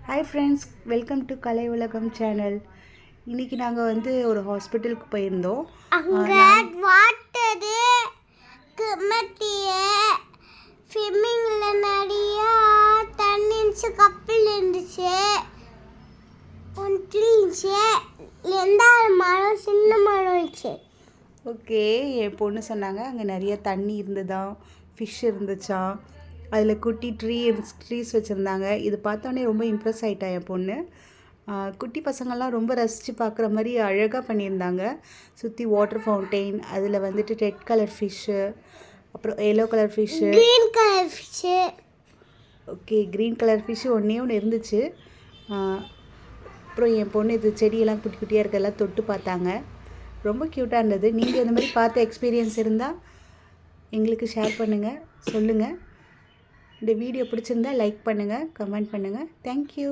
Hi friends, welcome to கலை உலகம் channel. இன்றைக்கி நாங்கள் வந்து ஒரு ஹாஸ்பிட்டலுக்கு போயிருந்தோம். அங்கே வாட்டரு குமட்டிய ஸ்விம்மிங்கில் நிறைய தண்ணி இருந்துச்சு, கப்பல் இருந்துச்சு, இருந்துச்சு, எந்த மரம் சின்ன மரம் இருந்துச்சு. ஓகே, என் பொண்ணு சொன்னாங்க அங்கே நிறைய தண்ணி இருந்ததாம், ஃபிஷ் இருந்துச்சான், அதில் குட்டி ட்ரீஸ் வச்சுருந்தாங்க. இது பார்த்தோன்னே ரொம்ப இம்ப்ரெஸ் ஆகிட்டா என் பொண்ணு. குட்டி பசங்கள்லாம் ரொம்ப ரசித்து பார்க்குற மாதிரி அழகாக பண்ணியிருந்தாங்க. சுற்றி வாட்டர் ஃபவுண்டெயின், அதில் வந்துட்டு ரெட் கலர் ஃபிஷ்ஷு, அப்புறம் yellow colour fish, green colour fish. Okay, green colour fish ஒன்று இருந்துச்சு. அப்புறம் என் பொண்ணு இது செடியெல்லாம் குட்டி குட்டியாக இருக்கெல்லாம் தொட்டு பார்த்தாங்க. ரொம்ப க்யூட்டாக இருந்தது. நீங்கள் இந்த மாதிரி பார்த்த எக்ஸ்பீரியன்ஸ் இருந்தால் எங்களுக்கு ஷேர் பண்ணுங்கள், சொல்லுங்கள். இந்த வீடியோ பிடிச்சிருந்தா லைக் பண்ணுங்கள், கமெண்ட் பண்ணுங்கள். தேங்க்யூ.